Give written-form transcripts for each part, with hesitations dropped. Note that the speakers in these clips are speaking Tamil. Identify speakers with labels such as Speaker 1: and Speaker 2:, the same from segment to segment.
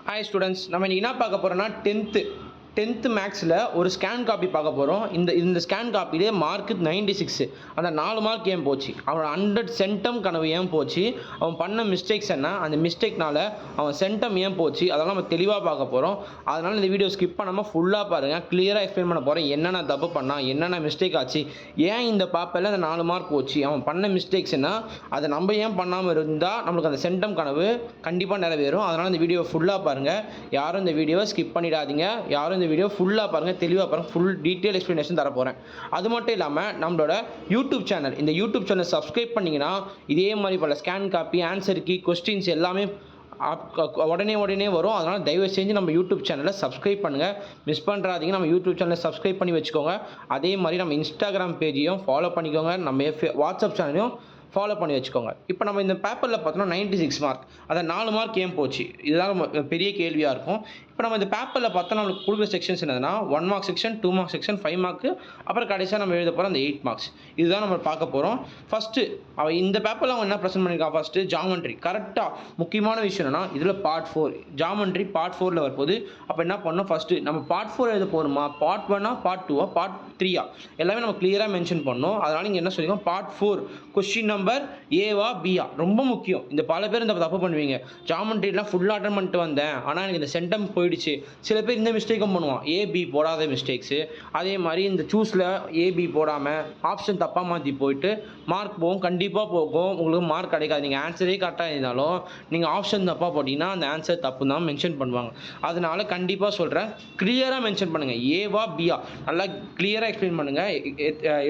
Speaker 1: ஹாய் ஸ்டூடெண்ட்ஸ், நம்ம இன்னைக்கு என்ன பார்க்க போகிறோம்னா 10th மேக்ஸில் ஒரு ஸ்கேன் காப்பி பார்க்க போகிறோம். இந்த ஸ்கேன் காப்பிலே மார்க்கு 96. அந்த 4 மார்க் ஏன் போச்சு, அவனோட 100 சென்டம் கனவு ஏன் போச்சு, அவன் பண்ண மிஸ்டேக்ஸ் என்ன, அந்த மிஸ்டேக்னால அவன் சென்டம் ஏன் போச்சு, அதெல்லாம் நம்ம தெளிவாக பார்க்க போகிறோம். அதனால் இந்த வீடியோ ஸ்கிப் பண்ணாமல் ஃபுல்லாக பாருங்கள். கிளியராக எக்ஸ்பிளைன் பண்ண போகிறேன். என்னென்ன தப்பு பண்ணால், என்னென்ன மிஸ்டேக் ஆச்சு, ஏன் இந்த பாப்பில் அந்த 4 மார்க் போச்சு, அவன் பண்ண மிஸ்டேக்ஸ் என்ன, அதை நம்ம ஏன் பண்ணாமல் இருந்தால் நம்மளுக்கு அந்த சென்டம் கனவு கண்டிப்பாக நிறைவேறும். அதனால் இந்த வீடியோ ஃபுல்லாக பாருங்கள். யாரும் இந்த வீடியோவை ஸ்கிப் பண்ணிடாதீங்க. யாரும் இந்த வீடியோ ஃபுல்லாக பாருங்கள், தெளிவாக பாருங்கள். ஃபுல் டீட்டெயில் எக்ஸ்ப்ளனேஷன் தர போகிறேன். அது மட்டும் இல்லாமல் நம்மளோட யூடியூப் சேனல், இந்த யூடியூப் சேனல் சப்ஸ்கிரைப் பண்ணிங்கன்னா இதே மாதிரி பல scan copy, answer key, questions எல்லாமே உடனே வரும். அதனால் தயவு செஞ்சு நம்ம யூடியூப் சேனலை சப்ஸ்கிரைப் பண்ணுங்கள், மிஸ் பண்ணுறாதீங்க. நம்ம யூடியூப் சேனலை சப்ஸ்கிரைப் பண்ணி வச்சுக்கோங்க. அதே மாதிரி நம்ம இன்ஸ்டாகிராம் பேஜையும் ஃபாலோ பண்ணிக்கோங்க, நம்ம வாட்ஸ்அப் சேனலையும் ஃபாலோ பண்ணி வச்சுக்கோங்க. இப்போ நம்ம இந்த பேப்பரில் பார்த்தோம்னா 96 மார்க், அதை 4 மார்க் ஏன் போச்சு, இதுதான் பெரிய கேள்வியாக இருக்கும். இப்போ நம்ம இந்த பேப்பரில் பார்த்தா நம்மளுக்கு கொடுக்குற செக்ஷன்ஸ் என்னதுன்னா 1 mark section, 2 mark section, 5 mark, அப்புறம் கடைசியாக நம்ம எழுத போகிறோம் அந்த 8 மார்க்ஸ். இதுதான் நம்ம பார்க்க போகிறோம். ஃபஸ்ட்டு அவன் இந்த பேப்பரில் அவன் என்ன ப்ரெசென்ட் பண்ணியிருக்கான், ஃபஸ்ட்டு ஜாமெண்ட்ரி. கரெக்டாக முக்கியமான விஷயம் என்னன்னா இதில் பார்ட் 4 ஜாமெண்ட்ரி பார்ட் 4ல் வரப்போகுது. அப்போ என்ன பண்ணணும், ஃபஸ்ட்டு நம்ம பார்ட் 4 எழுத போகிறோமா, பார்ட் 1ஆ, பார்ட் 2ஆ, பார்ட் 3ஆ, எல்லாமே நம்ம கிளியராக மென்ஷன் பண்ணணும். அதனால் நீங்கள் என்ன சொல்லிக்கோங்க, பார்ட் 4 கொஸ்டின் நம்பர் ஏவா பியா, ரொம்ப முக்கியம். இந்த பல பேர் இந்த தப்பு பண்ணுவீங்க, ஜாமெண்ட்ரிலாம் ஃபுல்லாக அட்டன் பண்ணிட்டு வந்தேன் ஆனால் எனக்கு இந்த சென்டம் போயிடுச்சு. சில பேர் இந்த மிஸ்டேக்கும் பண்ணுவான், ஏபி போடாத மிஸ்டேக்ஸு. அதே மாதிரி இந்த சூஸில் ஏபி போடாமல் ஆப்ஷன் தப்பாக மாற்றி போயிட்டு மார்க் போகும், கண்டிப்பாக போகும், உங்களுக்கு மார்க் கிடைக்காது. நீங்கள் ஆன்சரே கரெக்டாக இருந்தாலும் நீங்கள் ஆப்ஷன் தப்பாக போட்டிங்கன்னா அந்த ஆன்சர் தப்பு தான் மென்ஷன் பண்ணுவாங்க. அதனால கண்டிப்பாக சொல்கிறேன், கிளியராக மென்ஷன் பண்ணுங்கள், ஏவா பியா நல்லா கிளியராக எக்ஸ்பிளைன் பண்ணுங்கள்,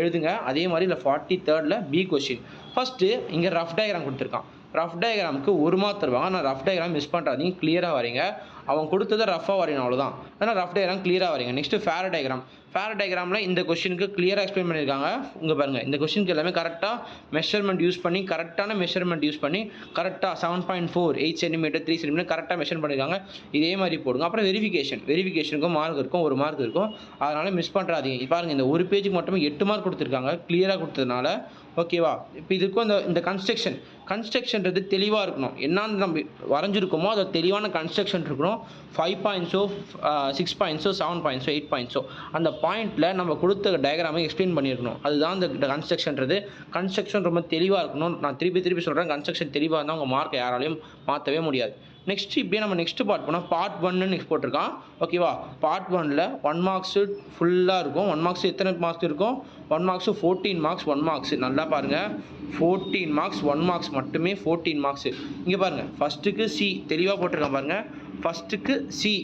Speaker 1: எழுதுங்க. அதே மாதிரி இல்லை 43rd பி கொஸ்டின். ஃபஸ்ட்டு இங்கே ரஃப் டயக்ராம் கொடுத்துருக்கான். ரஃப் டயக்ராமுக்கு 1 மார்க் தருவாங்க. ஆனால் ரஃப் டயக்ராம் மிஸ் பண்ணுறாதீங்க, கிளியராக வரீங்க. அவன் கொடுத்ததை ரஃபாக வரையணும், அவ்வளோதான். ஆனால் ரஃப் டயக்ராம் கிளியராக வரீங்க. Next fair diagram. ஃபேர் டயக்ராமில் இந்த கொஸ்டினுக்கு கிளியராக எக்ஸ்பிளைன் பண்ணியிருக்காங்க. இங்கே பாருங்கள், இந்த கொஸ்டினுக்கு எல்லாமே கரெக்டாக மெஷர்மெண்ட் யூஸ் பண்ணி, கரெக்டான மெஷர்மெண்ட் யூஸ் பண்ணி, கரெக்டாக 7.4 8 சென்டிமீட்டர் 3 சென்டிமீட்டர் கரெக்டாக மெஷர் பண்ணியிருக்காங்க. இதே மாதிரி போடுங்க. அப்புறம் வெரிஃபிகேஷனுக்கும் மார்க் இருக்கும், 1 மார்க் இருக்கும். அதனால் மிஸ் பண்ணுறாதீங்க. பாருங்கள், இந்த ஒரு பேஜுக்கு மட்டுமே 8 மார்க் கொடுத்துருக்காங்க, கிளியராக கொடுத்ததுனால. ஓகேவா? இப்போ இதுக்கும் இந்த கன்ஸ்ட்ரக்ஷன்றது தெளிவாக இருக்கணும். என்னன்னு நம்ம வரைஞ்சிருக்கோமோ அது தெளிவான கன்ஸ்ட்ரக்ஷன் இருக்கணும். 5 பாயிண்ட்ஸோ, 6 பாயிண்ட்ஸோ, 7 பாயிண்ட்ஸோ, 8 பாயிண்ட்ஸோ அந்த பாயிண்ட்டில் நம்ம கொடுத்த டயக்ராமை எக்ஸ்பிளைன் பண்ணியிருக்கணும். அதுதான் இந்த கன்ஸ்ட்ரக்ஷன் ரொம்ப தெளிவாக இருக்கணும். நான் திருப்பி சொல்கிறேன், கன்ஸ்ட்ரக்ஷன் தெளிவாக இருந்தால் உங்கள் மார்க்கை யாராலையும் மாற்றவே முடியாது. நெக்ஸ்ட் இப்படியே நம்ம நெக்ஸ்ட் பார்ட் போனால் பார்ட் 1ன்னு நெக்ஸ்ட் போட்டிருக்கான். ஓகேவா? பார்ட் 1ல் 1 மார்க்ஸு ஃபுல்லாக இருக்கும். 1 மார்க்ஸ் எத்தனை மார்க்ஸ் இருக்கும், 1 மார்க்ஸு 14 மார்க்ஸ். 1 மார்க்ஸ் நல்லா பாருங்கள், 14 மார்க்ஸ். 1 மார்க்ஸ் மட்டுமே 14 மார்க்ஸு. இங்கே பாருங்கள், ஃபஸ்ட்டுக்கு சி தெளிவாக போட்டிருக்கான் பாருங்கள். ஃபஸ்ட்டுக்கு சி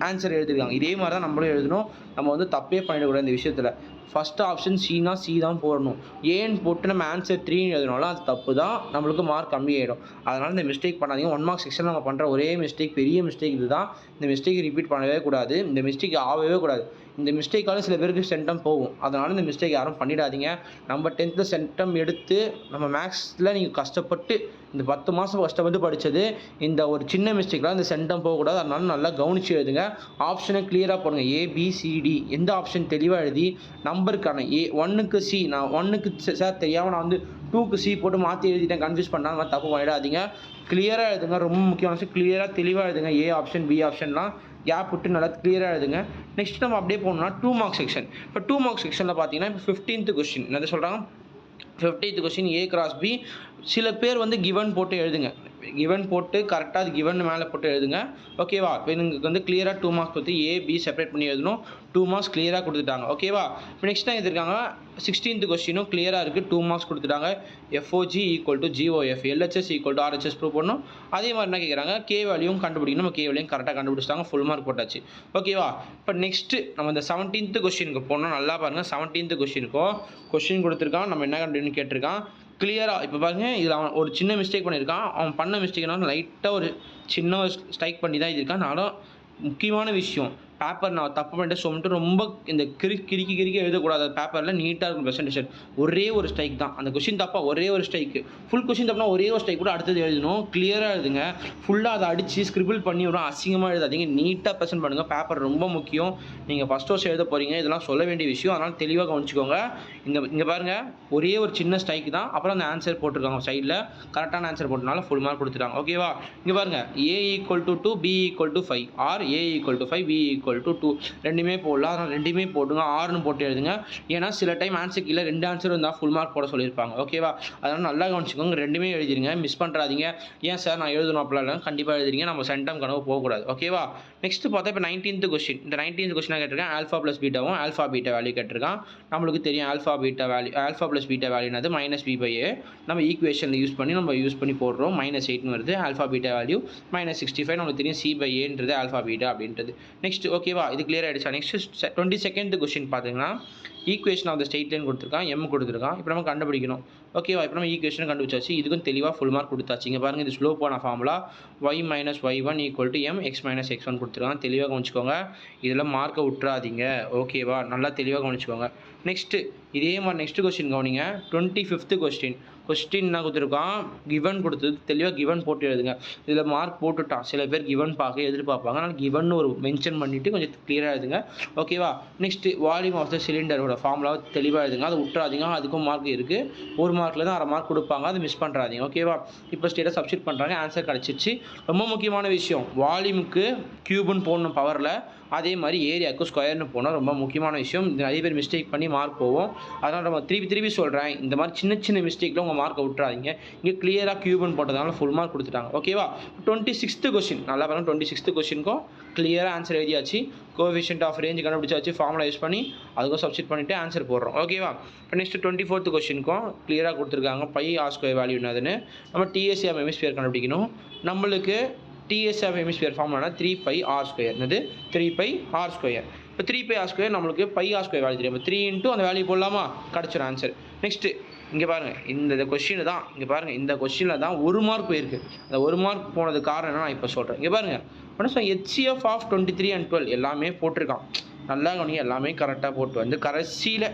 Speaker 1: ஆன்சர் எழுதிருக்காங்க. இதே மாதிரி தான் நம்மளும் எழுதணும். நம்ம வந்து தப்பே பண்ணிடக்கூடாது இந்த விஷயத்தில். ஃபஸ்ட் ஆப்ஷன் சினா சி தான் போடணும். ஏன்னு போட்டு நம்ம ஆன்சர் 3 எழுதினாலும் அது தப்பு தான், நம்மளுக்கு மார்க் கம்மியாயிடும். அதனால் இந்த மிஸ்டேக் பண்ணாதீங்க. 1 மார்க் செக்ஷனில் நம்ம பண்ணுற ஒரே மிஸ்டேக், பெரிய மிஸ்டேக் இது தான். இந்த மிஸ்டேக் ரிப்பீட் பண்ணவே கூடாது, இந்த மிஸ்டேக் ஆகவே கூடாது. இந்த மிஸ்டேக்கால சில பேருக்கு சென்டம் போகும். அதனால் இந்த மிஸ்டேக் யாரும் பண்ணிடாதீங்க. நம்ம 10th சென்டம் எடுத்து நம்ம மேக்ஸில் நீங்கள் கஷ்டப்பட்டு இந்த 10 மாதம் கஷ்டப்பட்டு படித்தது, இந்த ஒரு சின்ன மிஸ்டேக்லாம் இந்த சென்டம் போகக்கூடாது. அதனால நல்லா கவனித்து எழுதுங்க. ஆப்ஷனை கிளியராக போடுங்க, ஏபிசிடி எந்த ஆப்ஷன் தெளிவாக எழுதி நம்பருக்கான 1க்கு சி, நான் 1க்கு சார் தெரியாமல் நான் வந்து 2க்கு சி போட்டு மாற்றி எழுதிட்டேன், கன்ஃபியூஸ் பண்ணால் தப்பு பண்ணிடாதீங்க. கிளியராக எழுதுங்க. ரொம்ப முக்கியமான விஷயம், கிளியராக தெளிவாக எழுதுங்க. ஏ ஆப்ஷன் பி ஆப்ஷன்லாம் கேப் விட்டு நல்லா கிளியராக எழுதுங்க. நெக்ஸ்ட் நம்ம அப்படியே போகணும்னா 2 மார்க் செக்ஷன். இப்போ 2 மார்க் செக்ஷனில் பார்த்தீங்கன்னா இப்போ 15th கொஸ்டின் என்ன சொல்கிறாங்க, 15th question A cross B. சில பேர் வந்து கிவன் போட்டு எழுதுங்க, கிவன் போட்டு கரெக்டாக அது கிவன் மேலே போட்டு எழுதுங்க. ஓகேவா? இப்போ எனக்கு வந்து கிளியராக 2 மார்க்ஸ் கொடுத்து ஏ பி செப்பரேட் பண்ணி எழுதணும். 2 மார்க்ஸ் கிளியராக கொடுத்துட்டாங்க. ஓகேவா? இப்போ நெக்ஸ்ட் தான் எழுதிருக்காங்க 16th கொஸ்டினும் கிளியராக இருக்குது, 2 மார்க்ஸ் கொடுத்துட்டாங்க. FOG equal to GOF, LHS equal to RHS prove பண்ணணும். அதே மாதிரி என்ன கேட்குறாங்க, கே வேல்யூவும் கண்டுபிடிக்கணும். நம்ம கே வேல்யூயும் கரெக்டாக கண்டுபிடிச்சிட்டாங்க, ஃபுல் மார்க் போட்டாச்சு. ஓகேவா? இப்போ நெக்ஸ்ட்டு நம்ம இந்த 17th கொஸ்டினுக்கு போனோம். நல்லா பாருங்கள், 17th கொஸ்டினுக்கும் கொஸ்டின் கொடுத்துருக்கான், நம்ம என்ன கண்டுபிடின்னு கேட்டிருக்கான். கிளியராக இப்போ பாருங்கள், இதில் அவன் ஒரு சின்ன மிஸ்டேக் பண்ணியிருக்கான். அவன் பண்ண மிஸ்டேக்னால லைட்டாக ஒரு சின்ன ஸ்ட்ரைக் பண்ணி தான் இருக்கான். நானும் முக்கியமான விஷயம், பேப்பர் நான் தப்பு பண்ணிட்டு சொல்லிட்டு ரொம்ப இந்த கிறுக்கி எழுதக்கூடாது. பேப்பரில் நீட்டாக இருக்கும் ப்ரெசன்டேஷன். ஒரே ஒரு ஸ்ட்ரைக் தான். அந்த கொஸ்டின் தப்பா ஒரே ஒரு ஸ்ட்ரைக்கு. ஃபுல் கொஸ்டின் தப்புனா ஒரே ஒரு ஸ்ட்ரைக் கூட அடுத்தது எழுதணும். கிளியராக எழுதுங்க. ஃபுல்லாக அதை அடித்து ஸ்கிரிபிள் பண்ணி விடும் அசிங்கமாக எழுதாதீங்க. நீட்டாக ப்ரெசென்ட் பண்ணுங்கள். பேப்பர் ரொம்ப முக்கியம். நீங்கள் ஃபஸ்ட் வருஷம் எழுத போகிறீங்க. இதெல்லாம் சொல்ல வேண்டிய விஷயம். அதனால் தெளிவாக கவனிச்சுக்கோங்க. இங்கே பாருங்கள், ஒரே ஒரு சின்ன ஸ்ட்ரைக் தான். அப்புறம் அந்த ஆன்சர் போட்டிருக்காங்க சைடில். கரெக்டான ஆன்சர் போட்டனால ஃபுல் மார்க் கொடுத்துட்டாங்க. ஓகேவா? இங்கே பாருங்கள், A = 2, B = 5 R A = 5, B = 2 ரெண்டுமே போடலாம். அதனால் ரெண்டுமே போடுங்க. ஆர்னு போட்டு எழுதுங்க. ஏன்னா சில டைம் ஆன்சர் கீழே 2 ஆன்சர் இருந்தால் ஃபுல் மார்க் போட சொல்லியிருப்பாங்க. ஓகேவா? அதனால் நல்லா கவனிச்சுக்கோங்க. ரெண்டுமே எழுதிருங்க. மிஸ் பண்ணுறாதீங்க. ஏன் சார் நான் எழுதணும் அப்படிலாம் இல்லை, கண்டிப்பாக எழுதிருங்க. நம்ம சென்டம் கனவு போகக்கூடாது. ஓகேவா? நெக்ஸ்ட் பார்த்தா இப்போ 19th கொஸ்டின். இந்த 19th கொஸ்டினாக கேட்டிருக்கேன். ஆல்ஃபா ப்ளஸ் பீட்டாவும் ஆல்ஃபா பீட்டா வேல்யூ கேட்டிருக்கான். நம்மளுக்கு தெரியும் ஆல்ஃபா ப்ளஸ் பீட்டா வேல்யூனது -b/a. நம்ம ஈக்குவேஷனில் யூஸ் பண்ணி போடுறோம். -8 வருது. Alpha beta value -65. நம்மளுக்கு தெரியும் c/aன்றது ஆல்ஃபா பீட்டா அப்படின்றது. நெக்ஸ்ட் ஓகேவா? இது கிளியர் ஆகிடுச்சா? நெக்ஸ்ட் 22nd கொஸ்டின் பார்த்தீங்கன்னா, equation of the straight line கொடுத்துருக்கான், m கொடுத்துருக்கான். இப்போ நம்ம கண்டுபிடிக்கணும். ஓகேவா? இப்போ நம்ம ஈக்குவேஷன் கண்டுபிடிச்சாச்சு. இதுக்கும் தெளிவாக ஃபுல் மார்க் கொடுத்தாச்சு. இங்கே பாருங்கள், இது ஸ்லோப்பான formula y - y1 = m x - x1 கொடுத்துருக்காங்க. தெளிவாக கவனிச்சுக்கோங்க. இதில் மார்க்கை விட்டுறாதீங்க. ஓகேவா? நல்லா தெளிவாக கவனிச்சுக்கோங்க. நெக்ஸ்ட்டு இதே மாதிரி நெக்ஸ்ட் கொஸ்டின் கவனிங்க. 25th கொஸ்டின் என்ன கொடுத்துருக்கான், கிவன் கொடுத்தது. தெளிவாக கிவன் போட்டு எழுதுங்க. இதில் மார்க் போட்டுட்டான். சில பேர் கிவன் எதிர்பார்ப்பாங்க. அதனால் கிவன் ஒரு மென்ஷன் பண்ணிவிட்டு கொஞ்சம் கிளியராக எழுதுங்க. ஓகேவா? நெக்ஸ்ட்டு வால்யூம் ஆஃப் த சிலிண்டரோட ஃபார்முலாவை தெளிவாக எழுதுங்க. அதை விட்டுறாதீங்க. அதுக்கும் மார்க் இருக்குது. ஒரு மார்க்கில் தான் அரை மார்க் கொடுப்பாங்க. அதை மிஸ் பண்ணுறாதீங்க. ஓகேவா? இப்போ ஸ்டேட்டாக சப்ஸ்டிட் பண்ணுறாங்க. ஆன்சர் கிடச்சிச்சு. ரொம்ப முக்கியமான விஷயம், வால்யூமுக்கு க்யூப்னு போடணும் பவரில். அதே மாதிரி ஏரியாவுக்கு ஸ்கொயர்னு போனால் ரொம்ப முக்கியமான விஷயம். இது நிறைய பேர் மிஸ்டேக் பண்ணி மார்க் போவோம். அதனால் நம்ம திருப்பி சொல்கிறேன், இந்த மாதிரி சின்ன மிஸ்டேக்கில் உங்கள் மார்க்கை விட்டுறாதீங்க. இங்கே கிளியராக க்யூப்னு போட்டதுனால ஃபுல் மார்க் கொடுத்துட்டாங்க. ஓகேவா? 26th கொஸ்டின் நல்லா பாருங்கள். 26th கொஸ்டினுக்கும் கிளியராக ஆன்சர் எழுதியாச்சு. கோஎஃபிஷியன்ட் ஆஃப் ரேஞ்ச் கண்டுபிடிச்சாச்சு. ஃபார்முலா யூஸ் பண்ணி அதுக்கும் சப்ஸ்டிட் பண்ணிவிட்டு ஆன்சர் போடுறோம். ஓகேவா? இப்போ நெக்ஸ்ட் 24th கொஸ்டினுக்கும் கிளியராக கொடுத்துருக்காங்க. πr² வேல்யூ என்னதுன்னு நம்ம TSA ஹெமிஸ்பியர் கண்டுபிடிக்கணும். நம்மளுக்கு TSA ஹெமிஸ்பியர் ஃபார்முலா 3πr². என்னது 3πr². இப்போ 3πr² நம்மளுக்கு πr² வேல்யூ தெரியும். 3 × அந்த வேல்யூ போடலாமா? கிடச்சிடும் ஆன்சர். நெக்ஸ்ட்டு இங்கே பாருங்கள், இந்த கொஸ்டின் தான். இங்கே பாருங்கள், இந்த கொஸ்டினில் தான் 1 மார்க் போயிருக்கு. அந்த 1 மார்க் போனது காரணம் நான் இப்போ சொல்கிறேன். இங்கே பாருங்கள், HCF ஆஃப் 23 and 12 எல்லாமே போட்டிருக்கான். நல்லா கவனிங்க. எல்லாமே கரெக்டாக போட்டு வந்து கடைசியில்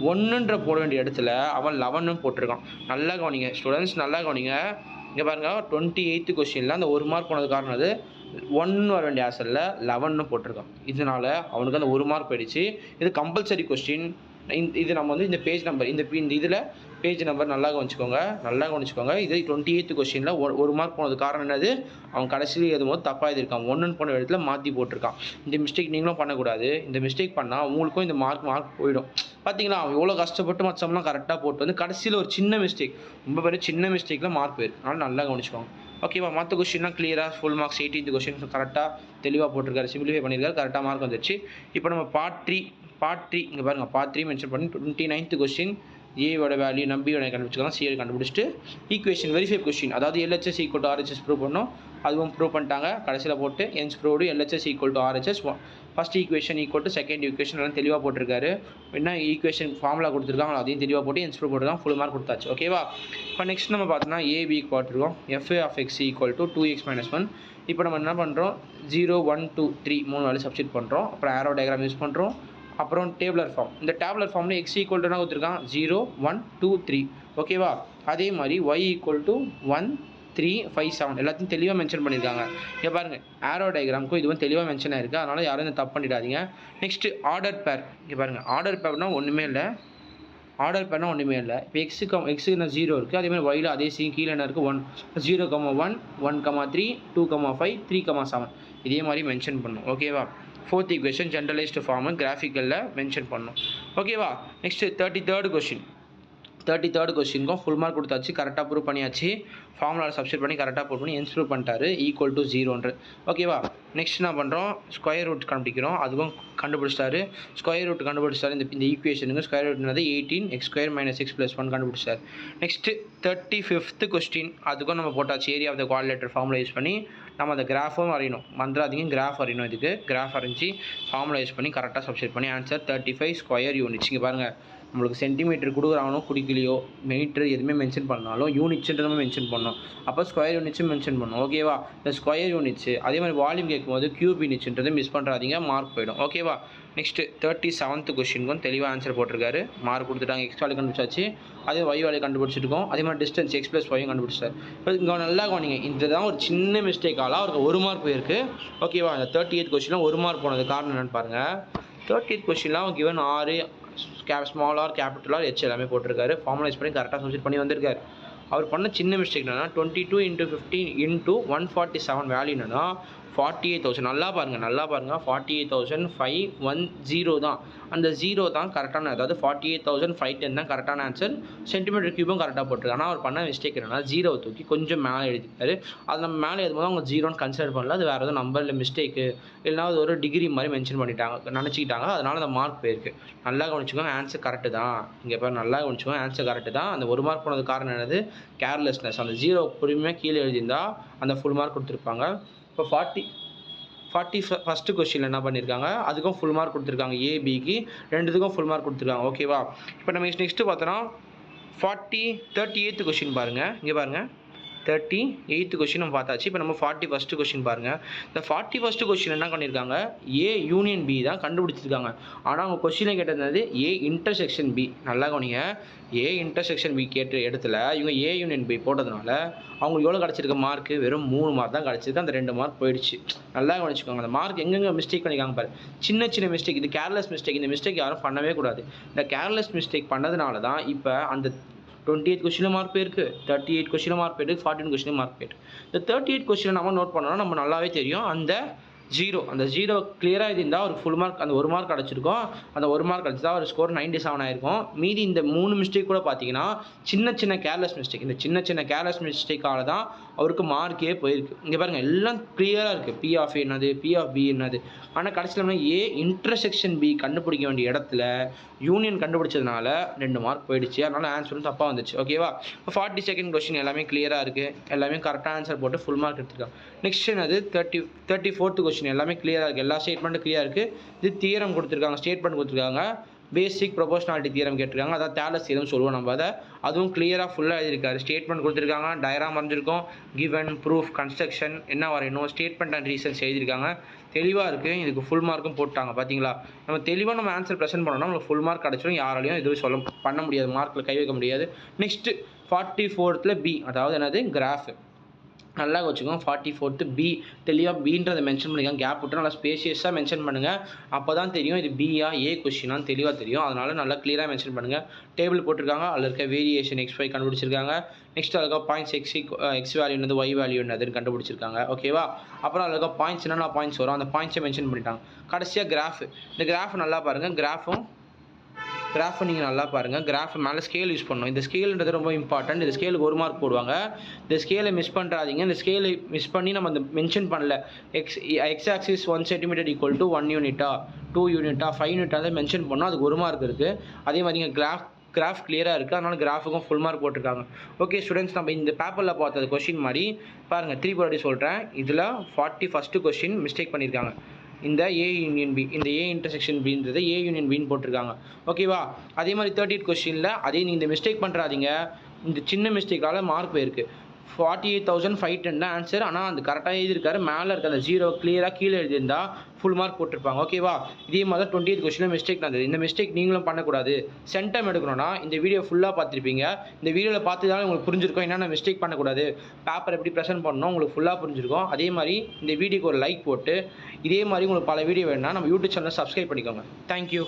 Speaker 1: 1ன்ற போட வேண்டிய இடத்துல அவன் 11 போட்டிருக்கான். நல்லா கவனிங்க ஸ்டூடெண்ட்ஸ், நல்லா கவனிங்க. இங்கே பாருங்கள், 28th கொஸ்டினில் அந்த 1 மார்க் போனது காரணம் அது 1 வர வேண்டிய ஆன்சரில் 11 போட்டிருக்கான். இதனால் அவனுக்கு அந்த 1 மார்க் போயிடுச்சு. இது கம்பல்சரி கொஸ்டின். இது நம்ம வந்து இந்த பேஜ் நம்பர் இந்த இதில் பேஜ் நம்பர் நல்லா கவனிச்சுக்கோங்க. இது 28th கொஸ்டினில் 1 மார்க் போனது காரணம் என்னது, அவன் கடைசியில் எழுதும்போது தப்பாக எழுதியிருக்கான். 1ன்னு போன இடத்துல மாற்றி போட்டிருக்கான். இந்த மிஸ்டேக் நீங்களும் பண்ணக்கூடாது. இந்த மிஸ்டேக் பண்ணால் உங்களுக்கும் இந்த மார்க் போயிடும். பார்த்தீங்களா, அவன் எவ்வளோ கஷ்டப்பட்டு மற்றவங்களாம் கரெக்டாக போட்டு வந்து கடைசியில் ஒரு சின்ன மிஸ்டேக், ரொம்ப பெரிய சின்ன மிஸ்டேக்கில் மார்க் போயிருக்கு. அதனால் நல்லா கவனிச்சுக்கோங்க. ஓகேவா? மற்ற கொஸ்டின்லாம் கிளியராக ஃபுல் மார்க்ஸ் 18th கொஸ்டின் கரெக்டாக தெளிவாக போட்டிருக்காரு. சிம்பிளிஃபை பண்ணியிருக்காரு. கரெக்டாக மார்க் வந்துடுச்சு. இப்போ நம்ம பார்ட் 3 இங்கே பாருங்கள், பார்ட் 3 மென்ஷன் பண்ணி 29th கொஸ்டின் ஏவோட வேல்யூ நம்பியோட கண்டுபிடிச்சிக்கலாம். சிஏ கண்டுபிடிச்சிட்டு ஈக்குவேஷன் வெரிஃபை கொஸ்டின், அதாவது LHS = RHS ப்ரூவ் பண்ணோம். அதுவும் ப்ரூவ் பண்ணிட்டாங்க. கடைசியில் போட்டு hence proved LHS = RHS first equation = second equation எல்லாம் தெளிவாக போட்டிருக்காரு. என்ன ஈக்குவேஷன் ஃபார்முலா கொடுத்துருக்காங்க அதையும் தெளிவாக போட்டு என்ஸ் ப்ரூவ் போட்டுருக்காங்க. ஃபுல் மார்க் கொடுத்தாச்சு. ஓகேவா? இப்போ நெக்ஸ்ட் நம்ம பார்த்தோம்னா AB போட்டிருக்கோம். FA of x = 2x - 1. இப்போ நம்ம என்ன பண்ணுறோம், 0 1 2 3 3 வேல்யூ சப்ஸ்டிட் பண்ணுறோம். அப்புறம் ஆரோ டயக்ராம் யூஸ் பண்ணுறோம். அப்புறம் டேபிளர் ஃபார்ம். இந்த டேபிளர் ஃபார்மில் x = என்ன கொடுத்துருக்கான், 0 1 2 3. ஓகேவா? அதே மாதிரி y = 1 3 5 7 எல்லாத்தையும் தெளிவாக மென்ஷன் பண்ணியிருக்காங்க. இங்கே பாருங்கள், ஆரோ டயக்ராமுக்கும் இதுவும் தெளிவாக மென்ஷன் ஆயிருக்கு. அதனால் யாரும் இந்த தப்பு பண்ணிடாதீங்க. நெக்ஸ்ட்டு ஆர்டர் பேர். இங்கே பாருங்கள், ஆர்டர் பேர்னா ஒன்றுமே இல்லை. இப்போ எக்ஸுக்கு 0 இருக்குது. அதேமாதிரி ஒயில் அதே கீழே என்ன இருக்குது, 1 0, 1 1, 3 2, 5 3, 7 இதே மாதிரி மென்ஷன் பண்ணணும். ஓகேவா? 4th ஈக்குவேஷன் ஜென்ரலைஸ்டு ஃபார்மு கிராஃபிக்கலில் மென்ஷன் பண்ணணும். ஓகேவா? நெக்ஸ்ட்டு 33rd கொஸ்டினுக்கும் ஃபுல் மார்க் கொடுத்தாச்சு. கரெக்டாக ப்ரூவ் பண்ணியாச்சு. ஃபார்முலாவில் சப்ஸ்டிட் பண்ணி கரெக்டாக ப்ரூவ் பண்ணி ப்ரூவ் பண்ணிட்டாரு. = 0. ஓகேவா? நெக்ஸ்ட் என்ன பண்ணுறோம், ஸ்கொயர் ரூட் கண்டுபிடிக்கிறோம். அதுவும் கண்டுபிடிச்சிட்டாரு. Square root கண்டுபிடிச்சிட்டாரு. இந்த ஈக்குவேஷனுக்கு ஸ்கொயர் ரூட் என்னது 18x² - x + 1 கண்டுபிடிச்சார். நெக்ஸ்ட்டு 35th கொஸ்டின், அதுக்கும் நம்ம போட்டாச்சு. Area of the quadrilateral formula use பண்ணி நம்ம அந்த கிராஃபும் வரையணும். மறந்துடாதீங்க, கிராஃப் வரையணும். இதுக்கு கிராஃப் வரைஞ்சி ஃபார்முலா யூஸ் பண்ணி கரெக்டாக சப்ஸ்டிட் பண்ணி ஆன்சர் 35 ஸ்கொயர் யூனிட்ஸ். இங்கே பாருங்கள், நம்மளுக்கு சென்டிமீட்டர் கொடுக்குறானோ குடிக்கலையோ மீட்டர் எதுவுமே மென்ஷன் பண்ணாலும் யூனிட்ஸுன்றதுமே மென்ஷன் பண்ணணும். அப்போ ஸ்கொயர் யூனிட்ஸும் மென்ஷன் பண்ணணும். ஓகேவா? இந்த ஸ்கொயர் யூனிட்ஸு அதே மாதிரி வால்யூம் கேட்கும்போது கியூப் யூனிட்ஸுன்றது மிஸ் பண்ணுறாதீங்க, மார்க் போயிடும். ஓகேவா? நெக்ஸ்ட்டு 37th கொஸ்டினுக்கும் தெளிவாக ஆன்சர் போட்டிருக்காரு. மார்க் கொடுத்துட்டாங்க. எக்ஸ் வேல்யூ கண்டுபிடிச்சாச்சு, அதே ஒய் வேல்யூ கண்டுபிடிச்சிருக்கோம். அதே மாதிரி டிஸ்டன்ஸ் எக்ஸ் ப்ளஸ் ஒய்யும் கண்டுபிடிச்சார். இப்போ இங்கே நல்லா கவனிங்க, இதுதான் ஒரு சின்ன மிஸ்டேக்கால அவருக்கு 1 மார்க் போயிருக்கு. ஓகேவா? இந்த 38th கொஸ்டினில் 1 மார்க் போனது காரணம் என்னென்னு பாருங்கள். 38th கொஸ்டின்லாம் given R small R capital R H எல்லாமே போட்டிருக்காரு. ஃபார்மலைஸ் பண்ணி கரெக்டாக சப்ஸ்டிட் பண்ணி வந்திருக்காரு. அவர் பண்ண சின்ன மிஸ்டேக் என்னன்னா 22 × 15 × 147 வேல்யூ என்னன்னா 48,000. நல்லா பாருங்கள் 48,510 தான். அந்த 0 தான் கரெக்டான, அதாவது 48,510 தான் கரெக்டான ஆன்சர். சென்டிமீட்டர் கியூபும் கரெக்டாக போட்டிருக்கு. ஆனால் அவர் பண்ண மிஸ்டேக் என்னன்னா 0 தூக்கி கொஞ்சம் மேலே எழுதிட்டாரு. அது நம்ம மேலே எழுதும்போது அவங்க 0ன்னு கன்சிடர் பண்ணல. அது வேறு எதுவும் நம்பரில் மிஸ்டேக்கு இல்லைனா அது ஒரு டிகிரி மாதிரி மென்ஷன் பண்ணிட்டாங்க, நினச்சிக்கிட்டாங்க. அதனால் அந்த மார்க் போயிருக்கு. நல்லா கவனிச்சுக்கோங்க, ஆன்சர் கரெக்டு தான். இங்கே பாரு, நல்லா கவனிச்சுக்கோங்க, ஆன்சர் கரெக்டு தான். அந்த 1 மார்க் போனது காரணம் என்னது? கேர்லெஸ்னஸ். அந்த 0 பொறுமையாக கீழே எழுதியிருந்தால் அந்த ஃபுல் மார்க் கொடுத்துருப்பாங்க. இப்போ 41st கொஸ்டினில் என்ன பண்ணியிருக்காங்க, அதுக்கும் ஃபுல் மார்க் கொடுத்துருக்காங்க. ஏபிக்கு ரெண்டுத்துக்கும் ஃபுல் மார்க் கொடுத்துருக்காங்க. ஓகேவா? இப்போ நம்ம நெக்ஸ்ட்டு பார்த்தோன்னா 38th கொஸ்டின் பாருங்கள். இங்கே பாருங்கள், 38th கொஸ்டின் நம்ம பார்த்தாச்சு. இப்போ நம்ம 41st கொஸ்டின் பாருங்கள். இந்த 41st கொஸ்டின் என்ன பண்ணியிருக்காங்க, ஏ யூனியன் பி தான் கண்டுபிடிச்சிருக்காங்க. ஆனால் அவங்க கொஸ்டினை கேட்டது ஏ இன்டர்செக்ஷன் பி. நல்லா கவனிங்க, ஏ இன்டர்செக்ஷன் பி கேட்ட இடத்துல இவங்க ஏ யூனியன் பி போட்டதுனால அவங்களுக்கு எவ்வளோ கிடச்சிருக்க மார்க்கு? வெறும் 3 மார்க் தான் கிடச்சிருக்கு. அந்த 2 மார்க் போயிடுச்சு. நல்லா கவனிச்சுக்கோங்க, அந்த மார்க் எங்கெங்கே மிஸ்டேக் பண்ணியிருக்காங்க பாரு. சின்ன மிஸ்டேக், இது கேர்லெஸ் மிஸ்டேக். இந்த மிஸ்டேக் யாரும் பண்ணவே கூடாது. இந்த கேர்லெஸ் மிஸ்டேக் பண்ணதுனால தான் இப்போ அந்த 28 கொஸ்டினில் மார்க் போயிருக்கு, 38 கொஸ்டினில் மார்க் போயிருக்கு, 14 கொஸ்டினில் மார்க் போயிருக்கு. இந்த 38 கொஸ்டினை நம்ம நோட் பண்ணோம்னா நம்ம நல்லாவே தெரியும், அந்த 0 கிளியராக இருந்தால் ஒரு ஃபுல் மார்க், அந்த 1 மார்க் கிடச்சிருக்கும். அந்த 1 மார்க் கிடச்சா ஒரு ஸ்கோர் 97 ஆயிருக்கும். மீதி இந்த 3 மிஸ்டேக் கூட பார்த்தீங்கன்னா சின்ன கேர்லெஸ் மிஸ்டேக். இந்த சின்ன கேர்லெஸ் மிஸ்டேக்கால தான் அவருக்கு மார்க்கே போயிருக்கு. இங்கே பாருங்கள், எல்லாம் கிளியராக இருக்குது. பி ஆஃப் என்னது, பி ஆஃப் பி என்னது. ஆனால் கடைசியில் ஏ இன்டர்செக்ஷன் பி கண்டுபிடிக்க வேண்டிய இடத்துல யூனியன் கண்டுபிடிச்சதுனால 2 மார்க் போயிடுச்சு. அதனால் ஆன்சரும் தப்பாக வந்துச்சு. ஓகேவா? இப்போ 42nd கொஸ்டின் எல்லாமே கிளியராக இருக்குது. எல்லாமே கரெக்டாக ஆன்சர் போட்டு ஃபுல் மார்க் எடுத்துருக்காங்க. நெக்ஸ்ட் என்னது 34th கொஸ்டின் எல்லாமே கிளியராக இருக்குது. எல்லா ஸ்டேட்மெண்ட்டும் கிளியராக இருக்குது. இது தியரம் கொடுத்துருக்காங்க, ஸ்டேட்மெண்ட் கொடுத்துருக்காங்க. பேசிக் ப்ரொபோஷனாலிட்டி தியரம் கேட்டிருக்காங்க, அதாவது தேலஸ் தியரம் சொல்லுவோம் நம்ம. அதை அதுவும் கிளியராக ஃபுல்லாக எழுதியிருக்காரு. ஸ்டேட்மெண்ட் கொடுத்துருக்காங்க, டயராம் வரைஞ்சிருக்கோம், கிவன், ப்ரூஃப், கன்ஸ்ட்ரக்ஷன் என்ன வரையணும், ஸ்டேட்மெண்ட் அண்ட் ரீசன்ஸ் எழுதியிருக்காங்க. தெளிவாக இருக்குது. இதுக்கு ஃபுல் மார்க்கும் போட்டாங்க. பார்த்தீங்களா? நம்ம தெளிவாக நம்ம ஆன்சர் ப்ரெசென்ட் பண்ணோம்னா நம்மளுக்கு ஃபுல் மார்க் கிடச்சிடும். யாராலையும் எதுவும் பண்ண முடியாது, மார்க்கில் கை வைக்க முடியாது. நெக்ஸ்ட்டு 44th பி, அதாவது என்னது, கிராஃப். நல்லா வச்சுக்கோங்க. 44th பி, தெளிவாக பீன்றதை மென்ஷன் பண்ணிக்கலாம். கேப் விட்டு நல்லா ஸ்பேஷியஸாக மென்ஷன் பண்ணுங்கள். அப்போ தான் தெரியும் இது பியா ஏ கொஸ்டினான்னு தெளிவாக தெரியும். அதனால் நல்லா கிளியராக மென்ஷன் பண்ணுங்கள். டேபிள் போட்டிருக்காங்க, அதில் இருக்க வேரியேஷன் XY கண்டுபிடிச்சிருக்காங்க. நெக்ஸ்ட் அதில் இருக்க பாயிண்ட்ஸ் எக்ஸ் வேல்யூ என்னது, ஒய் வேல்யூ என்னதுன்னு கண்டுபிடிச்சிருக்காங்க. ஓகேவா? அப்புறம் அதில் இருக்க பாயிண்ட்ஸ் என்னென்ன பாயிண்ட்ஸ் வரும், அந்த பாயிண்ட்ஸை மென்ஷன் பண்ணிட்டாங்க. கடைசியாக கிராஃப். இந்த கிராஃப் நல்லா பாருங்கள். கிராஃபை நீங்கள் நல்லா பாருங்கள். கிராஃப் மேலே ஸ்கேல் யூஸ் பண்ணணும். இந்த ஸ்கேலுன்றது ரொம்ப இம்பார்ட்டன்ட். இந்த ஸ்கேலுக்கு 1 மார்க் போடுவாங்க. இந்த ஸ்கேலை மிஸ் பண்ணுறாதீங்க. இந்த ஸ்கேலை மிஸ் பண்ணி நம்ம அந்த மென்ஷன் பண்ணல, எக்ஸ் ஆக்சிஸ் 1 cm = 1 யூனிட்டா, 2 யூனிட்டா, 5 யூனிட்டா தான் மென்ஷன் பண்ணோம். அதுக்கு 1 மார்க் இருக்குது. அதே மாதிரி இங்கே கிராஃப் கிளியராக இருக்குது. அதனால் கிராஃபுக்கும் ஃபுல் மார்க் போட்டிருக்காங்க. ஓகே ஸ்டூடெண்ட்ஸ், நம்ம இந்த பேப்பரில் பார்த்தது கொஸ்டின் மாதிரி பாருங்கள். 3 போர்டி சொல்கிறேன். இதில் 41st கொஸ்டின் மிஸ்டேக் பண்ணியிருக்காங்க. இந்த ஏ யூனியன் பி, இந்த ஏ இன்டர்செக்ஷன் பின்றது ஏ யூனியன் பின்னு போட்டிருக்காங்க. ஓகேவா? அதே மாதிரி 38th கொஸ்டினில் அதே நீங்கள் இந்த மிஸ்டேக் பண்ணுறாதீங்க. இந்த சின்ன மிஸ்டேக்கால் மார்க் போயிருக்கு. 48,510 தான் ஆன்சர். ஆனால் அந்த கரெக்டாக எழுதியிருக்காரு. மேலே இருக்க அந்த 0 கிளியராக கீழே எழுதியிருந்தால் ஃபுல் மார்க் போட்டிருப்பாங்க. ஓகேவா? இதே மாதிரி 28th கொஸ்டினில் மிஸ்டேக் நடந்தது. இந்த மிஸ்டேக் நீங்களும் பண்ணக்கூடாது. சென்டம் எடுக்கணும்னா இந்த வீடியோ ஃபுல்லாக பார்த்துருப்பீங்க. இந்த வீடியோவில் பார்த்துதாலும் உங்களுக்கு புரிஞ்சிருக்கும் என்னென்ன மிஸ்டேக் பண்ணக்கூடாது, பேப்பர் எப்படி ப்ரெசென்ட் பண்ணணும் உங்களுக்கு ஃபுல்லாக புரிஞ்சிருக்கும். அதே மாதிரி இந்த வீடியோக்கு ஒரு லைக் போட்டு இதே மாதிரி உங்களுக்கு பல வீடியோ வேணும்னா நம்ம யூடியூப் சேனலை சப்ஸ்கிரைப் பண்ணிக்கோங்க. தேங்க்யூ.